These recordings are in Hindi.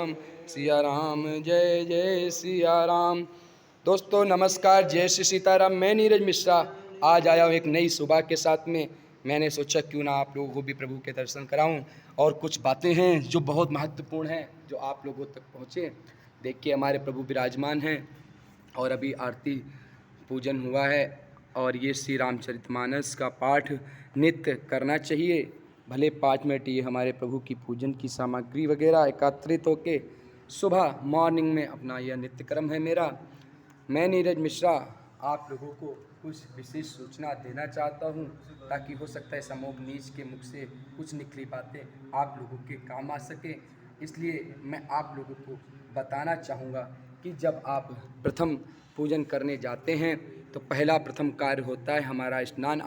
जय जय सिया राम। दोस्तों नमस्कार, जय श्री सीताराम। मैं नीरज मिश्रा आज आया हूँ एक नई सुबह के साथ में। मैंने सोचा क्यों ना आप लोगों को भी प्रभु के दर्शन कराऊं और कुछ बातें हैं जो बहुत महत्वपूर्ण हैं जो आप लोगों तक पहुँचे। देखिए हमारे प्रभु विराजमान हैं और अभी आरती पूजन हुआ है और ये श्री रामचरितमानस का पाठ नित्य करना चाहिए। भले 5 मिनट ये हमारे प्रभु की पूजन की सामग्री वगैरह एकत्रित होके सुबह मॉर्निंग में अपना यह नित्य कर्म है मेरा। मैं नीरज मिश्रा आप लोगों को कुछ विशेष सूचना देना चाहता हूं ताकि हो सकता है समोग नीच के मुख से कुछ निकली बातें आप लोगों के काम आ सके। इसलिए मैं आप लोगों को बताना चाहूँगा कि जब आप प्रथम पूजन करने जाते हैं तो पहला प्रथम कार्य होता है हमारा स्नान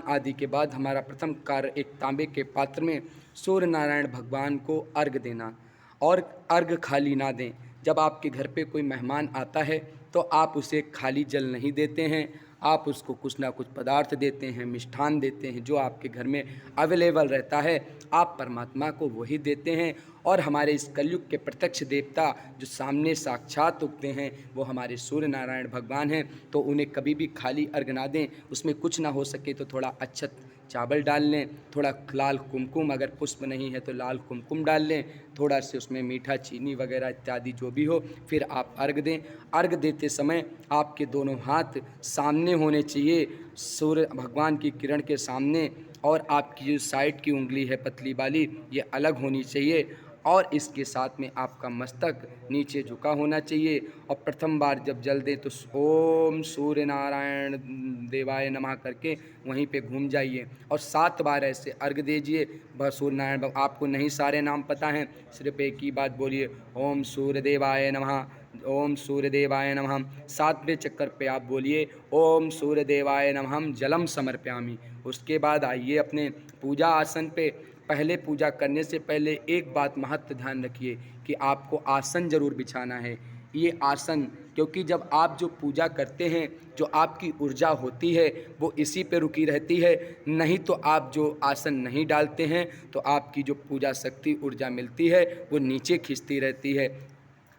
आदि के बाद हमारा प्रथम कार्य एक तांबे के पात्र में सूर्य नारायण भगवान को अर्घ देना। और अर्घ खाली ना दें। जब आपके घर पे कोई मेहमान आता है तो आप उसे खाली जल नहीं देते हैं, आप उसको कुछ ना कुछ पदार्थ देते हैं, मिष्ठान देते हैं, जो आपके घर में अवेलेबल रहता है आप परमात्मा को वही देते हैं। और हमारे इस कलयुग के प्रत्यक्ष देवता जो सामने साक्षात उगते हैं वो हमारे सूर्य नारायण भगवान हैं, तो उन्हें कभी भी खाली अर्घ ना दें। उसमें कुछ ना हो सके तो थोड़ा अक्षत चावल डाल लें, थोड़ा लाल कुमकुम, अगर पुष्प नहीं है तो लाल कुमकुम डाल लें, थोड़ा से उसमें मीठा चीनी वगैरह इत्यादि जो भी हो, फिर आप अर्घ दें। अर्घ देते समय आपके दोनों हाथ सामने होने चाहिए, सूर्य भगवान की किरण के सामने, और आपकी जो साइड की उंगली है पतली वाली ये अलग होनी चाहिए, और इसके साथ में आपका मस्तक नीचे झुका होना चाहिए। और प्रथम बार जब जल दें तो ओम सूर्य नारायण देवाय नमः करके वहीं पे घूम जाइए और 7 बार ऐसे अर्घ दीजिए। बस सूर्य नारायण, आपको नहीं सारे नाम पता हैं, सिर्फ एक ही बात बोलिए, ओम सूर्य देवाय नमः, ओम सूर्य देवाय नमः। 7वें चक्कर पे आप बोलिए ओम सूर्य देवाय नमः जलम समर्पयामि। उसके बाद आइए अपने पूजा आसन पे। पहले पूजा करने से पहले एक बात महत्व ध्यान रखिए कि आपको आसन जरूर बिछाना है। ये आसन, क्योंकि जब आप जो पूजा करते हैं जो आपकी ऊर्जा होती है वो इसी पे रुकी रहती है, नहीं तो आप जो आसन नहीं डालते हैं तो आपकी जो पूजा शक्ति ऊर्जा मिलती है वो नीचे खींचती रहती है।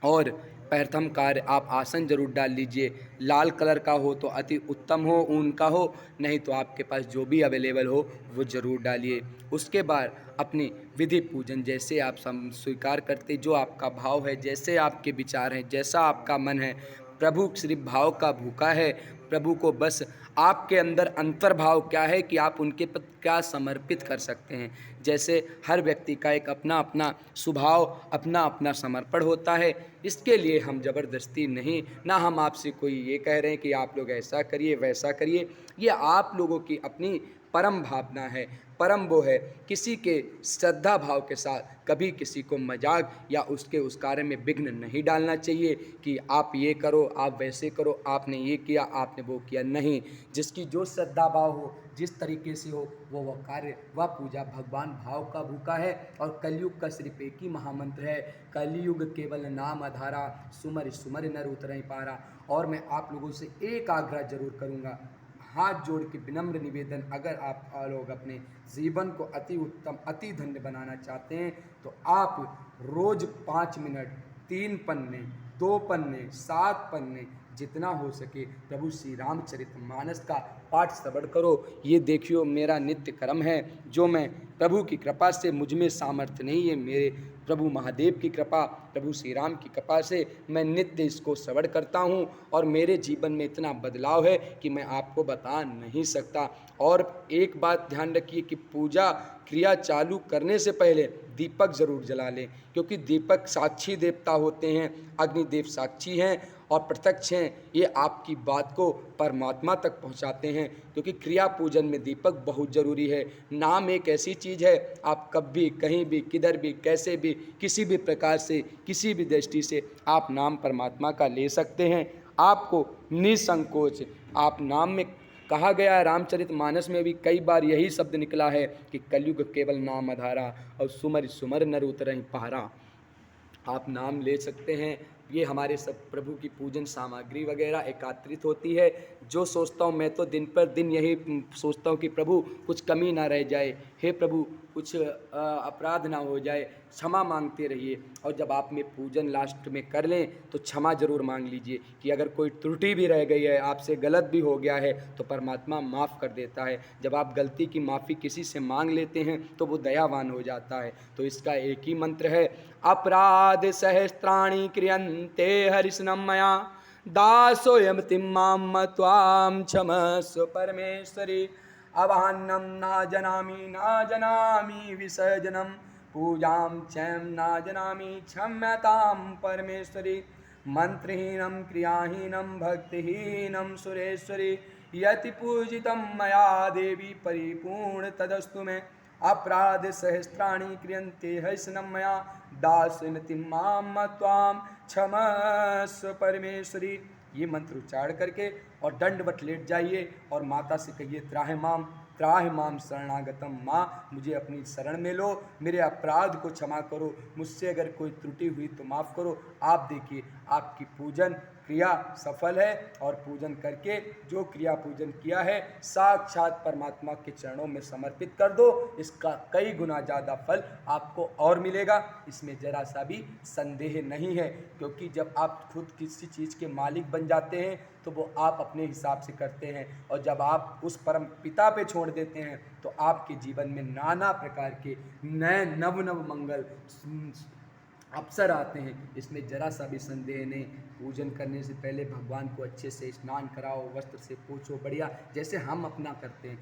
और प्रथम कार्य आप आसन जरूर डाल लीजिए, लाल कलर का हो तो अति उत्तम हो, ऊन का हो, नहीं तो आपके पास जो भी अवेलेबल हो वो जरूर डालिए। उसके बाद अपनी विधि पूजन जैसे आप स्वीकार करते, जो आपका भाव है, जैसे आपके विचार हैं, जैसा आपका मन है, प्रभु सिर्फ भाव का भूखा है। प्रभु को बस आपके अंदर अंतर्भाव क्या है कि आप उनके प्रति क्या समर्पित कर सकते हैं। जैसे हर व्यक्ति का एक अपना अपना स्वभाव, अपना अपना समर्पण होता है। इसके लिए हम जबरदस्ती नहीं, ना हम आपसे कोई ये कह रहे हैं कि आप लोग ऐसा करिए वैसा करिए। ये आप लोगों की अपनी परम भावना है, परम वो है। किसी के श्रद्धा भाव के साथ कभी किसी को मजाक या उसके उस कार्य में विघ्न नहीं डालना चाहिए कि आप ये करो, आप वैसे करो, आपने ये किया, आपने वो किया। नहीं, जिसकी जो श्रद्धा भाव हो, जिस तरीके से हो, वो कार्य, वह पूजा भगवान भाव का भूखा है। और कलयुग का सिर्फ एक ही महामंत्र है, कलयुग केवल नाम आधारा, सुमर सुमर नर उतरहि पारा। और मैं आप लोगों से एक आग्रह जरूर करूँगा, हाथ जोड़ के विनम्र निवेदन, अगर आप लोग अपने जीवन को अति उत्तम अति धन्य बनाना चाहते हैं तो आप रोज 5 मिनट 3 पन्ने 2 पन्ने 7 पन्ने जितना हो सके प्रभु श्री रामचरितमानस का पाठ श्रवण करो। ये देखियो मेरा नित्य कर्म है, जो मैं प्रभु की कृपा से, मुझ में सामर्थ्य नहीं है, मेरे प्रभु महादेव की कृपा, प्रभु श्री राम की कृपा से मैं नित्य इसको श्रवण करता हूँ और मेरे जीवन में इतना बदलाव है कि मैं आपको बता नहीं सकता। और एक बात ध्यान रखिए कि पूजा क्रिया चालू करने से पहले दीपक जरूर जला लें, क्योंकि दीपक साक्षी देवता होते हैं, अग्निदेव साक्षी हैं और प्रत्यक्ष हैं। ये आपकी बात को परमात्मा तक पहुंचाते हैं, क्योंकि क्रिया पूजन में दीपक बहुत ज़रूरी है। नाम एक ऐसी चीज़ है, आप कभी कहीं भी किधर भी कैसे भी किसी भी प्रकार से किसी भी दृष्टि से आप नाम परमात्मा का ले सकते हैं। आपको निसंकोच आप नाम में कहा गया है, रामचरितमानस में भी कई बार यही शब्द निकला है कि कलयुग केवल नाम आधारा और सुमर सुमर नर उतरहि पारा। आप नाम ले सकते हैं। ये हमारे सब प्रभु की पूजन सामग्री वगैरह एकत्रित होती है। जो सोचता हूँ मैं तो दिन पर दिन यही सोचता हूँ कि प्रभु कुछ कमी ना रह जाए, हे प्रभु कुछ अपराध ना हो जाए, क्षमा मांगते रहिए। और जब आप में पूजन लास्ट में कर लें तो क्षमा जरूर मांग लीजिए कि अगर कोई त्रुटि भी रह गई है, आपसे गलत भी हो गया है, तो परमात्मा माफ़ कर देता है। जब आप गलती की माफ़ी किसी से मांग लेते हैं तो वो दयावान हो जाता है। तो इसका एक ही मंत्र है, अपराध सहस्त्राणि क्रियन्ते हरिस्नं मया दासोऽयं तिम्मां त्वां क्षमस्व परमेश्वरी। अवहान्नं न जनामि विसर्जनं पूजां चैं न जनामि क्षम्यतां परमेश्वरी। मंत्रहीनं क्रियाहीनं भक्तिहीनं सुरेश्वरी यति पूजितं मया देवी परिपूर्ण तदस्तु मे। अपराध सहस्त्राणि क्रियन्ते हरिस्नं मया दासमिति मां त्वां क्षमस्व परमेश्वरी। ये मंत्र उच्चारण करके और दंडवत लेट जाइए और माता से कहिए, त्राहि माम शरणागतम, माँ मुझे अपनी शरण में लो, मेरे अपराध को क्षमा करो, मुझसे अगर कोई त्रुटि हुई तो माफ़ करो। आप देखिए आपकी पूजन क्रिया सफल है और पूजन करके जो क्रिया पूजन किया है साक्षात परमात्मा के चरणों में समर्पित कर दो, इसका कई गुना ज़्यादा फल आपको और मिलेगा, इसमें जरा सा भी संदेह नहीं है। क्योंकि जब आप खुद किसी चीज़ के मालिक बन जाते हैं तो वो आप अपने हिसाब से करते हैं, और जब आप उस परम पिता पे छोड़ देते हैं तो आपके जीवन में नाना प्रकार के नए नव मंगल अवसर आते हैं। इसमें जरा सा भी संदेह नहीं। पूजन करने से पहले भगवान को अच्छे से स्नान कराओ, वस्त्र से पोछो, बढ़िया जैसे हम अपना करते हैं।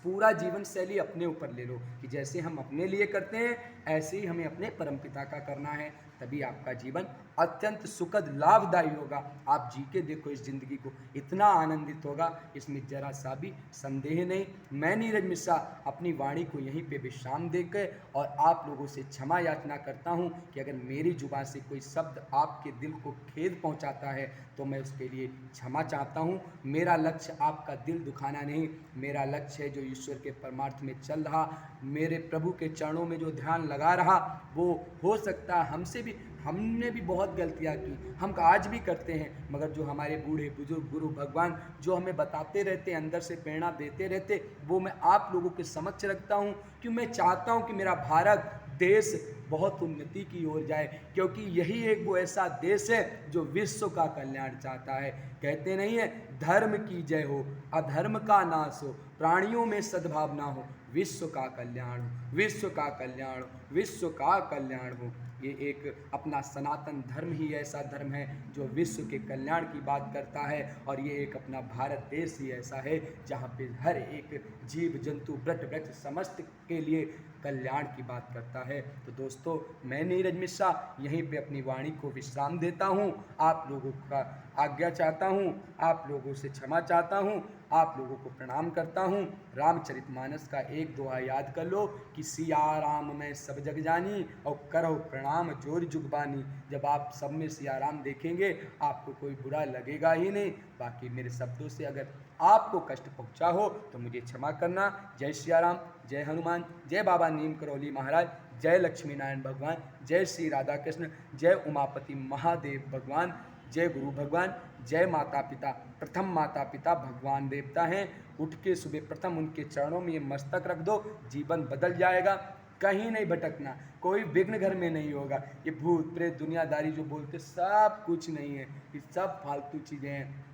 पूरा जीवन शैली अपने ऊपर ले लो कि जैसे हम अपने लिए करते हैं ऐसे ही हमें अपने परमपिता का करना है, तभी आपका जीवन अत्यंत सुखद लाभदायी होगा। आप जी के देखो इस जिंदगी को, इतना आनंदित होगा, इसमें जरा सा भी संदेह नहीं। मैं नीरज मिश्रा अपनी वाणी को यहीं पे विश्राम देकर और आप लोगों से क्षमा याचना करता हूं कि अगर मेरी जुबान से कोई शब्द आपके दिल को खेद पहुंचाता है तो मैं उसके लिए क्षमा चाहता हूं। मेरा लक्ष्य आपका दिल दुखाना नहीं, मेरा लक्ष्य है जो ईश्वर के परमार्थ में चल रहा, मेरे प्रभु के चरणों में जो ध्यान लगा रहा, वो हो सकता है हमने भी बहुत गलतियां की, हम आज भी करते हैं, मगर जो हमारे बूढ़े बुजुर्ग गुरु भगवान जो हमें बताते रहते, अंदर से प्रेरणा देते रहते, वो मैं आप लोगों के समक्ष रखता हूं। क्यों मैं चाहता हूं कि मेरा भारत देश बहुत उन्नति की ओर जाए, क्योंकि यही एक वो ऐसा देश है जो विश्व का कल्याण चाहता है। कहते नहीं है, धर्म की जय हो, अधर्म का नाश हो, प्राणियों में सद्भावना हो, विश्व का कल्याण हो, विश्व का कल्याण हो, विश्व का कल्याण हो। ये एक अपना सनातन धर्म ही ऐसा धर्म है जो विश्व के कल्याण की बात करता है, और ये एक अपना भारत देश ही ऐसा है जहाँ पे हर एक जीव जंतु वृक्ष वृक्ष समस्त के लिए कल्याण की बात करता है। तो दोस्तों, मैं नीरज मिश्रा यहीं पे अपनी वाणी को विश्राम देता हूँ, आप लोगों का आज्ञा चाहता हूँ, आप लोगों से क्षमा चाहता हूँ, आप लोगों को प्रणाम करता हूँ। रामचरितमानस का एक दोहा याद कर लो कि सिया राम मैं सब जग जानी और करो प्रणाम जोर जुगबानी। जब आप सब में सिया राम देखेंगे आपको कोई बुरा लगेगा ही नहीं। बाकी मेरे शब्दों से अगर आपको कष्ट पहुँचा हो तो मुझे क्षमा करना। जय सिया राम, जय हनुमान, जय बाबा नीम करौली महाराज, जय लक्ष्मी नारायण भगवान, जय श्री राधा कृष्ण, जय उमापति महादेव भगवान, जय गुरु भगवान, जय माता पिता। प्रथम माता पिता भगवान देवता हैं, उठ के सुबह प्रथम उनके चरणों में ये मस्तक रख दो, जीवन बदल जाएगा। कहीं नहीं भटकना, कोई विघ्न घर में नहीं होगा। ये भूत प्रेत दुनियादारी जो बोलते सब कुछ नहीं है, ये सब फालतू चीज़ें हैं।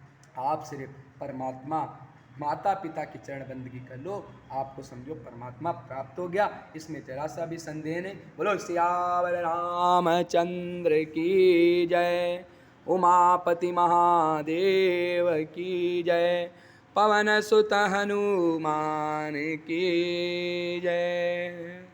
आप सिर्फ परमात्मा माता पिता की चरण बंदगी कर लो, आपको समझो परमात्मा प्राप्त हो गया, इसमें जरा सा भी संदेह नहीं। बोलो सियावर रामचंद्र की जय, उमापति महादेव की जय, पवन सुत हनुमान की जय।